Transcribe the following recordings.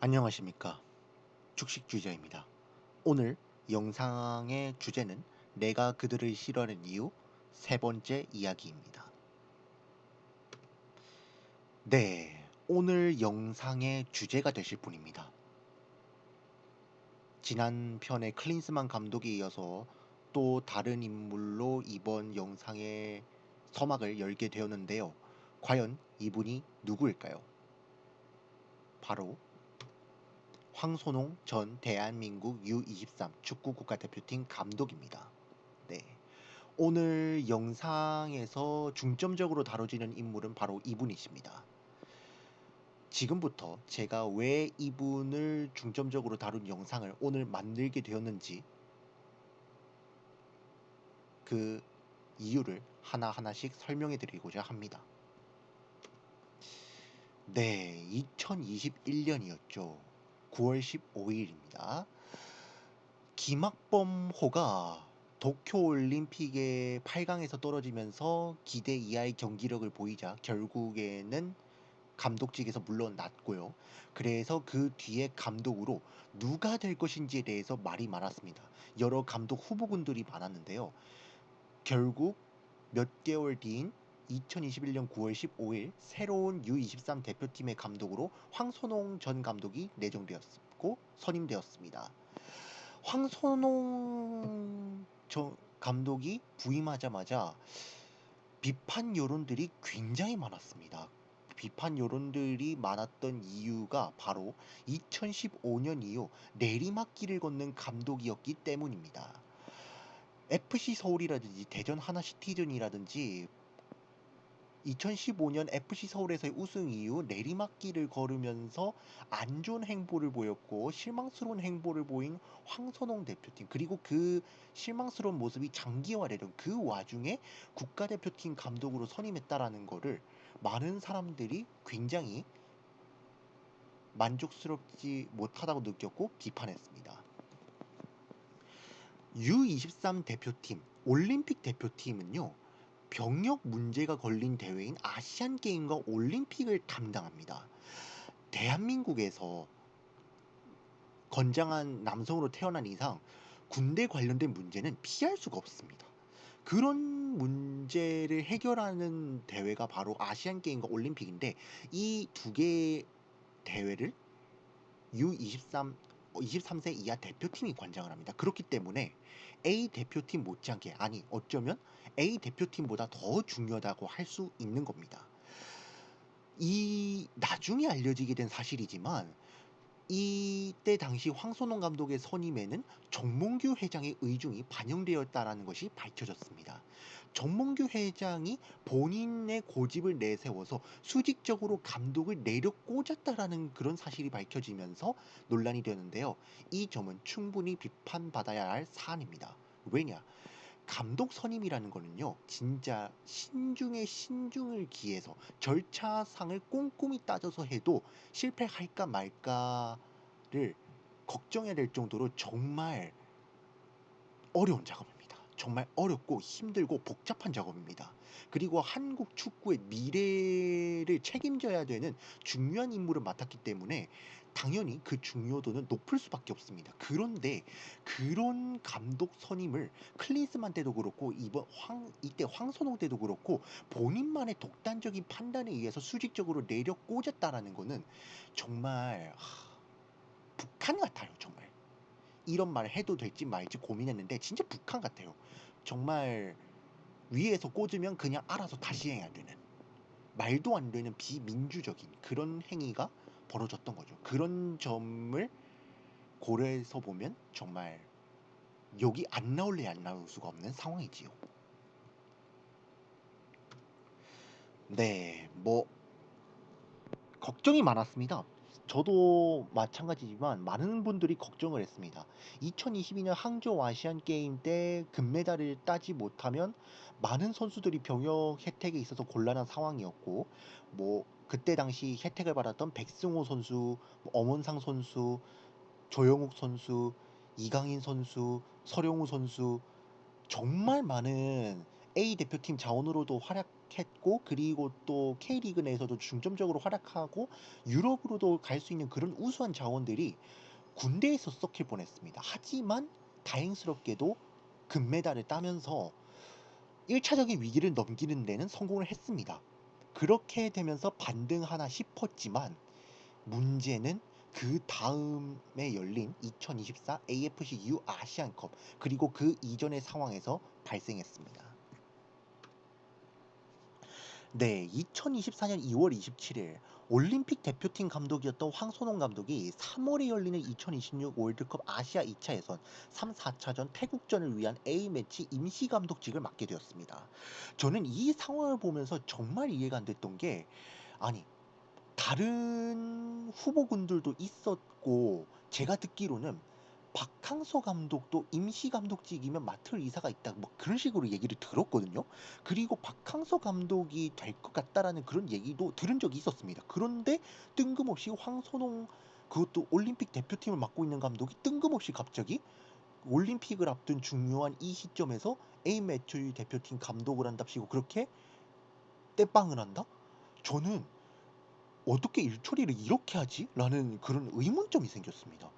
안녕하십니까. 축식주의자입니다. 오늘 영상의 주제는 내가 그들을 싫어하는 이유 세 번째 이야기입니다. 네, 오늘 영상의 주제가 되실 분입니다. 지난 편의 클린스만 감독에 이어서 또 다른 인물로 이번 영상의 서막을 열게 되었는데요. 과연 이분이 누구일까요? 바로 황선홍 전 대한민국 U23 축구 국가대표팀 감독입니다. 네. 오늘 영상에서 중점적으로 다뤄지는 인물은 바로 이분이십니다. 지금부터 제가 왜 이분을 중점적으로 다룬 영상을 오늘 만들게 되었는지 그 이유를 하나하나씩 설명해 드리고자 합니다. 네, 2021년이었죠. 9월 15일입니다. 김학범호가 도쿄올림픽의 8강에서 떨어지면서 기대 이하의 경기력을 보이자 결국에는 감독직에서 물러났고요. 그래서 그 뒤에 감독으로 누가 될 것인지에 대해서 말이 많았습니다. 여러 감독 후보군들이 많았는데요. 결국 몇 개월 뒤인 2021년 9월 15일 새로운 U23 대표팀의 감독으로 황선홍 전 감독이 내정되었고 선임되었습니다. 황선홍 감독이 부임하자마자 비판 여론들이 굉장히 많았습니다. 비판 여론들이 많았던 이유가 바로 2015년 이후 내리막길을 걷는 감독이었기 때문입니다. FC 서울이라든지 대전 하나시티즌이라든지 2015년 FC 서울에서의 우승 이후 내리막길을 걸으면서 안 좋은 행보를 보였고 실망스러운 행보를 보인 황선홍 대표팀, 그리고 그 실망스러운 모습이 장기화되던 그 와중에 국가대표팀 감독으로 선임했다라는 거를 많은 사람들이 굉장히 만족스럽지 못하다고 느꼈고 비판했습니다. U23 대표팀, 올림픽 대표팀은요, 병역 문제가 걸린 대회인 아시안 게임과 올림픽을 담당합니다. 대한민국에서 건장한 남성으로 태어난 이상 군대 관련된 문제는 피할 수가 없습니다. 그런 문제를 해결하는 대회가 바로 아시안 게임과 올림픽인데 이 두 개의 대회를 U23 23세 이하 대표팀이 관장을 합니다. 그렇기 때문에 A 대표팀 못지않게, 아니 어쩌면 A 대표팀보다 더 중요하다고 할 수 있는 겁니다. 이 나중에 알려지게 된 사실이지만 이때 당시 황선홍 감독의 선임에는 정몽규 회장의 의중이 반영되었다라는 것이 밝혀졌습니다. 정몽규 회장이 본인의 고집을 내세워서 수직적으로 감독을 내려 꽂았다라는 그런 사실이 밝혀지면서 논란이 되는데요. 이 점은 충분히 비판받아야 할 사안입니다. 왜냐? 감독 선임이라는 거는요, 진짜 신중에 신중을 기해서 절차상을 꼼꼼히 따져서 해도 실패할까 말까를 걱정해야 될 정도로 정말 어려운 작업입니다. 정말 어렵고 힘들고 복잡한 작업입니다. 그리고 한국 축구의 미래를 책임져야 되는 중요한 임무를 맡았기 때문에 당연히 그 중요도는 높을 수밖에 없습니다. 그런데 그런 감독 선임을 클린스만 때도 그렇고 이때 황선홍 때도 그렇고 본인만의 독단적인 판단에 의해서 수직적으로 내려 꽂았다라는 거는 정말 북한 같아요. 정말. 이런 말을 해도 될지 말지 고민했는데 진짜 북한 같아요. 정말 위에서 꽂으면 그냥 알아서 다시 해야 되는, 말도 안 되는 비민주적인 그런 행위가 벌어졌던 거죠. 그런 점을 고려해서 보면 정말 욕이 안 나올래 안 나올 수가 없는 상황이지요. 네, 뭐 걱정이 많았습니다. 저도 마찬가지지만 많은 분들이 걱정을 했습니다. 2022년 항저우 아시안 게임 때 금메달을 따지 못하면 많은 선수들이 병역 혜택에 있어서 곤란한 상황이었고, 뭐 그때 당시 혜택을 받았던 백승호 선수, 뭐 엄원상 선수, 조영욱 선수, 이강인 선수, 서령우 선수, 정말 많은 A 대표팀 자원으로도 했고, 그리고 또 K리그 내에서도 중점적으로 활약하고 유럽으로도 갈 수 있는 그런 우수한 자원들이 군대에서 썩힐 뻔했습니다. 하지만 다행스럽게도 금메달을 따면서 1차적인 위기를 넘기는 데는 성공을 했습니다. 그렇게 되면서 반등하나 싶었지만 문제는 그 다음에 열린 2024 AFC U 아시안컵, 그리고 그 이전의 상황에서 발생했습니다. 네, 2024년 2월 27일 올림픽 대표팀 감독이었던 황선홍 감독이 3월에 열리는 2026 월드컵 아시아 2차 예선 3, 4차전 태국전을 위한 A매치 임시 감독직을 맡게 되었습니다. 저는 이 상황을 보면서 정말 이해가 안 됐던 게, 아니, 다른 후보군들도 있었고, 제가 듣기로는 박항서 감독도 임시 감독직이면 맡을 의사가 있다, 뭐 그런 식으로 얘기를 들었거든요. 그리고 박항서 감독이 될 것 같다라는 그런 얘기도 들은 적이 있었습니다. 그런데 뜬금없이 황선홍, 그것도 올림픽 대표팀을 맡고 있는 감독이 뜬금없이 갑자기 올림픽을 앞둔 중요한 이 시점에서 A매치 대표팀 감독을 한답시고 그렇게 떼빵을 한다? 저는 어떻게 일처리를 이렇게 하지? 라는 그런 의문점이 생겼습니다.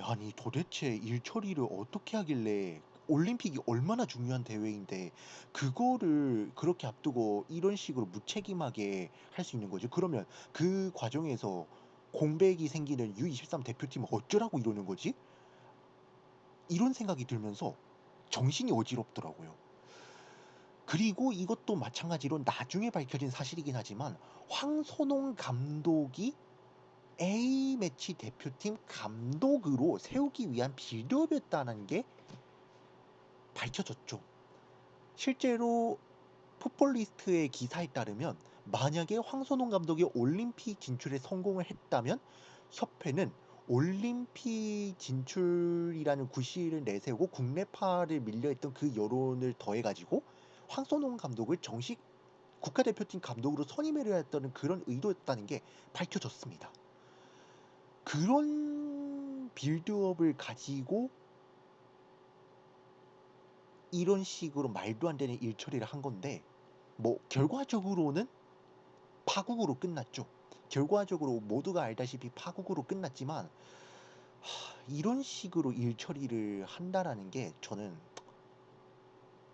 아니, 도대체 일처리를 어떻게 하길래, 올림픽이 얼마나 중요한 대회인데 그거를 그렇게 앞두고 이런 식으로 무책임하게 할 수 있는 거지? 그러면 그 과정에서 공백이 생기는 U23 대표팀은 어쩌라고 이러는 거지? 이런 생각이 들면서 정신이 어지럽더라고요. 그리고 이것도 마찬가지로 나중에 밝혀진 사실이긴 하지만 황선홍 감독이 A매치 대표팀 감독으로 세우기 위한 빌드업이었다는 게 밝혀졌죠. 실제로 풋볼리스트의 기사에 따르면 만약에 황선홍 감독이 올림픽 진출에 성공을 했다면 협회는 올림픽 진출이라는 구실을 내세우고 국내파를 밀려있던 그 여론을 더해가지고 황선홍 감독을 정식 국가대표팀 감독으로 선임해야 했다는 그런 의도였다는 게 밝혀졌습니다. 그런 빌드업을 가지고 이런 식으로 말도 안 되는 일처리를 한 건데, 뭐 결과적으로는 파국으로 끝났죠. 결과적으로 모두가 알다시피 파국으로 끝났지만, 이런 식으로 일처리를 한다라는 게 저는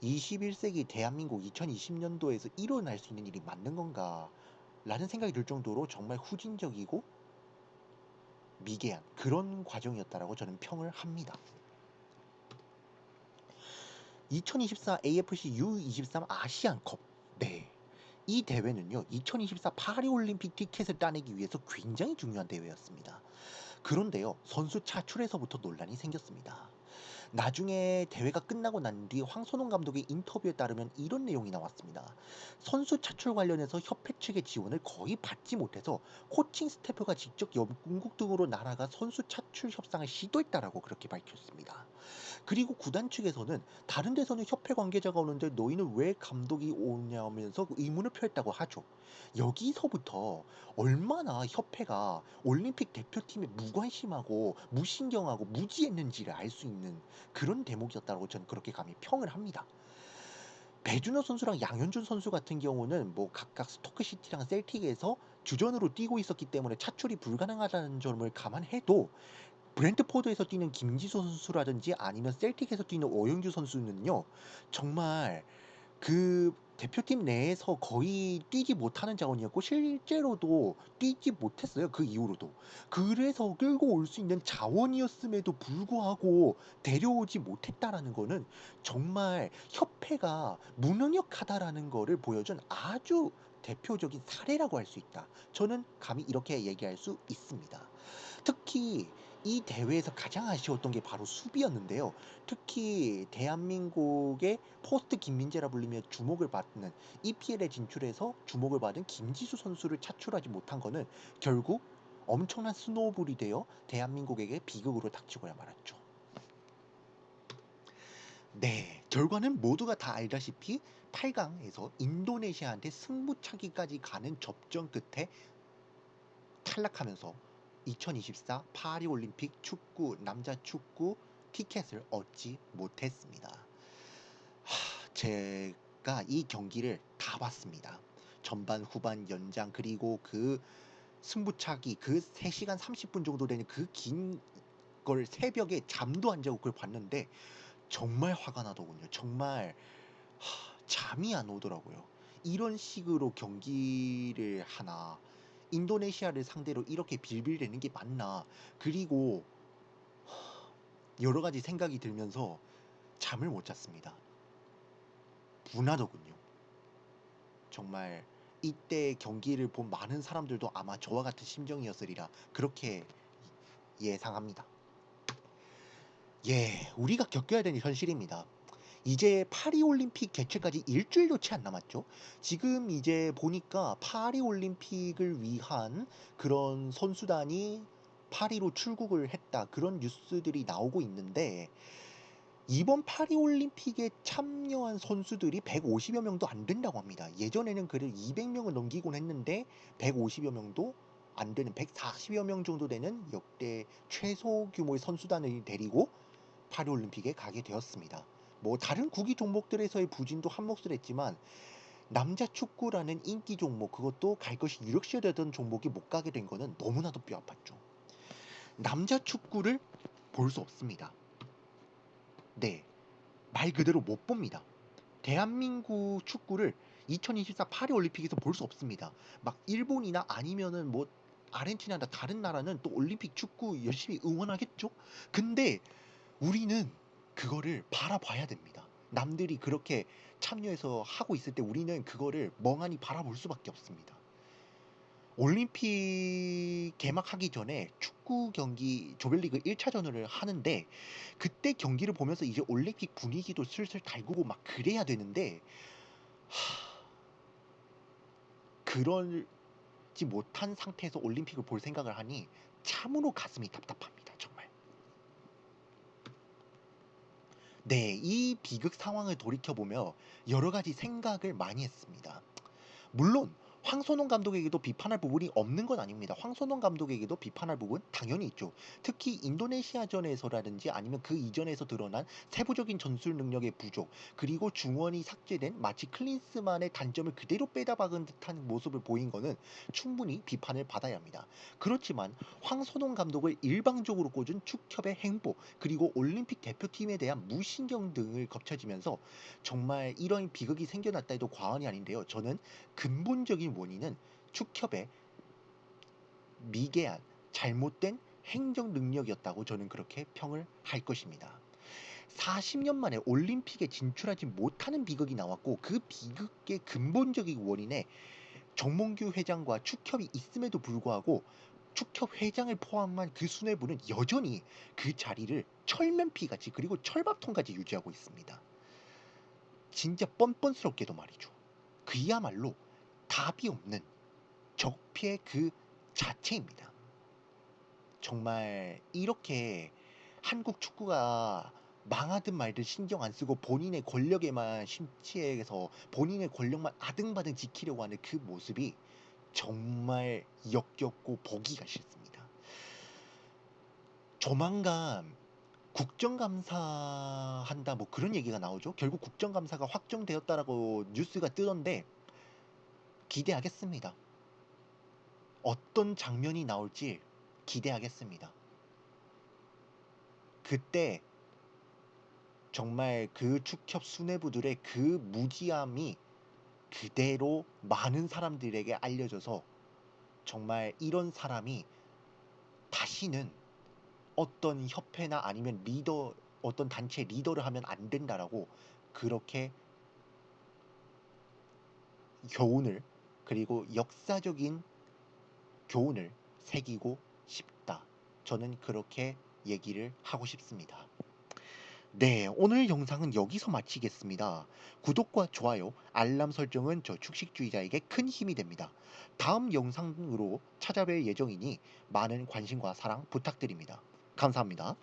21세기 대한민국 2020년도에서 일어날 수 있는 일이 맞는 건가 라는 생각이 들 정도로 정말 후진적이고 미개한 그런 과정이었다라고 저는 평을 합니다. 2024 AFC U23 아시안컵. 네. 이 대회는요, 2024 파리올림픽 티켓을 따내기 위해서 굉장히 중요한 대회였습니다. 그런데요, 선수 차출에서부터 논란이 생겼습니다. 나중에 대회가 끝나고 난 뒤 황선홍 감독의 인터뷰에 따르면 이런 내용이 나왔습니다. 선수 차출 관련해서 협회 측의 지원을 거의 받지 못해서 코칭 스태프가 직접 영국 등으로 날아가 선수 차출 협상을 시도했다라고 그렇게 밝혔습니다. 그리고 구단 측에서는 다른 데서는 협회 관계자가 오는데 너희는 왜 감독이 오냐면서 의문을 표했다고 하죠. 여기서부터 얼마나 협회가 올림픽 대표팀에 무관심하고 무신경하고 무지했는지를 알 수 있는 그런 대목이었다고 저는 그렇게 감히 평을 합니다. 배준호 선수랑 양현준 선수 같은 경우는 뭐 각각 스토크시티랑 셀틱에서 주전으로 뛰고 있었기 때문에 차출이 불가능하다는 점을 감안해도 브랜트포드에서 뛰는 김지수 선수라든지 아니면 셀틱에서 뛰는 오영규 선수는요, 정말 그 대표팀 내에서 거의 뛰지 못하는 자원이었고 실제로도 뛰지 못했어요. 그 이후로도. 그래서 끌고 올 수 있는 자원이었음에도 불구하고 데려오지 못했다라는 거는 정말 협회가 무능력하다라는 거를 보여준 아주 대표적인 사례라고 할 수 있다. 저는 감히 이렇게 얘기할 수 있습니다. 특히 이 대회에서 가장 아쉬웠던 게 바로 수비였는데요. 특히 대한민국의 포스트 김민재라 불리며 주목을 받는 EPL에 진출해서 주목을 받은 김지수 선수를 차출하지 못한 거는 결국 엄청난 스노우볼이 되어 대한민국에게 비극으로 닥치고야 말았죠. 네, 결과는 모두가 다 알다시피 8강에서 인도네시아한테 승부차기까지 가는 접전 끝에 탈락하면서 2024 파리올림픽 축구 남자 축구 티켓을 얻지 못했습니다. 제 제가 이 경기를 다 봤습니다. 전반, 후반, 연장 그리고 그 승부차기 그 3 시간 30분 정도 되는 그 긴 걸 새벽에 잠도 안 자고 그걸 봤는데 정말 화가 나더군요. 정말 잠이 안 오더라고요. 이런 식으로 경기를 하나? 인도네시아를 상대로 이렇게 빌빌대는 게 맞나? 그리고 여러 가지 생각이 들면서 잠을 못 잤습니다. 분하더군요. 정말 이때 경기를 본 많은 사람들도 아마 저와 같은 심정이었으리라 그렇게 예상합니다. 예, 우리가 겪어야 되는 현실입니다. 이제 파리올림픽 개최까지 일주일도 채 안 남았죠. 지금 이제 보니까 파리올림픽을 위한 그런 선수단이 파리로 출국을 했다. 그런 뉴스들이 나오고 있는데 이번 파리올림픽에 참여한 선수들이 150여 명도 안 된다고 합니다. 예전에는 그래도 200명을 넘기곤 했는데 150여 명도 안 되는 140여 명 정도 되는 역대 최소 규모의 선수단을 데리고 파리올림픽에 가게 되었습니다. 뭐 다른 구기 종목들에서의 부진도 한몫을 했지만 남자 축구라는 인기 종목 그것도 갈 것이 유력시되던 종목이 못 가게 된 거는 너무나도 뼈 아팠죠. 남자 축구를 볼 수 없습니다. 네, 말 그대로 못 봅니다. 대한민국 축구를 2024 파리올림픽에서 볼 수 없습니다. 막 일본이나 아니면은 뭐 아르헨티나나 다른 나라는 또 올림픽 축구 열심히 응원하겠죠? 근데 우리는 그거를 바라봐야 됩니다. 남들이 그렇게 참여해서 하고 있을 때 우리는 그거를 멍하니 바라볼 수밖에 없습니다. 올림픽 개막하기 전에 축구 경기 조별리그 1차전을 하는데 그때 경기를 보면서 이제 올림픽 분위기도 슬슬 달구고 막 그래야 되는데 그러지 못한 상태에서 올림픽을 볼 생각을 하니 참으로 가슴이 답답합니다. 정말. 네, 이 비극 상황을 돌이켜보며 여러 가지 생각을 많이 했습니다. 물론 황선홍 감독에게도 비판할 부분이 없는 건 아닙니다. 황선홍 감독에게도 비판할 부분 당연히 있죠. 특히 인도네시아전에서라든지 아니면 그 이전에서 드러난 세부적인 전술 능력의 부족, 그리고 중원이 삭제된 마치 클린스만의 단점을 그대로 빼다 박은 듯한 모습을 보인 거는 충분히 비판을 받아야 합니다. 그렇지만 황선홍 감독을 일방적으로 꽂은 축협의 행보, 그리고 올림픽 대표팀에 대한 무신경 등을 겹쳐지면서 정말 이런 비극이 생겨났다 해도 과언이 아닌데요. 저는 근본적인 원인은 축협의 미개한 잘못된 행정 능력이었다고 저는 그렇게 평을 할 것입니다. 40년 만에 올림픽에 진출하지 못하는 비극이 나왔고 그 비극의 근본적인 원인에 정몽규 회장과 축협이 있음에도 불구하고 축협 회장을 포함한 그 수뇌부는 여전히 그 자리를 철면피같이 그리고 철밥통같이 유지하고 있습니다. 진짜 뻔뻔스럽게도 말이죠. 그야말로 답이 없는 적폐 그 자체입니다. 정말 이렇게 한국 축구가 망하든 말든 신경 안 쓰고 본인의 권력에만 심취해서 본인의 권력만 아등바등 지키려고 하는 그 모습이 정말 역겹고 보기가 싫습니다. 조만간 국정감사한다 뭐 그런 얘기가 나오죠. 결국 국정감사가 확정되었다라고 뉴스가 뜨던데 기대하겠습니다. 어떤 장면이 나올지 기대하겠습니다. 그때 정말 그 축협 수뇌부들의 그 무지함이 그대로 많은 사람들에게 알려져서 정말 이런 사람이 다시는 어떤 협회나 아니면 리더 어떤 단체 리더를 하면 안 된다라고 그렇게 교훈을 그리고 역사적인 교훈을 새기고 싶다. 저는 그렇게 얘기를 하고 싶습니다. 네, 오늘 영상은 여기서 마치겠습니다. 구독과 좋아요, 알람 설정은 저 축식주의자에게 큰 힘이 됩니다. 다음 영상으로 찾아뵐 예정이니 많은 관심과 사랑 부탁드립니다. 감사합니다.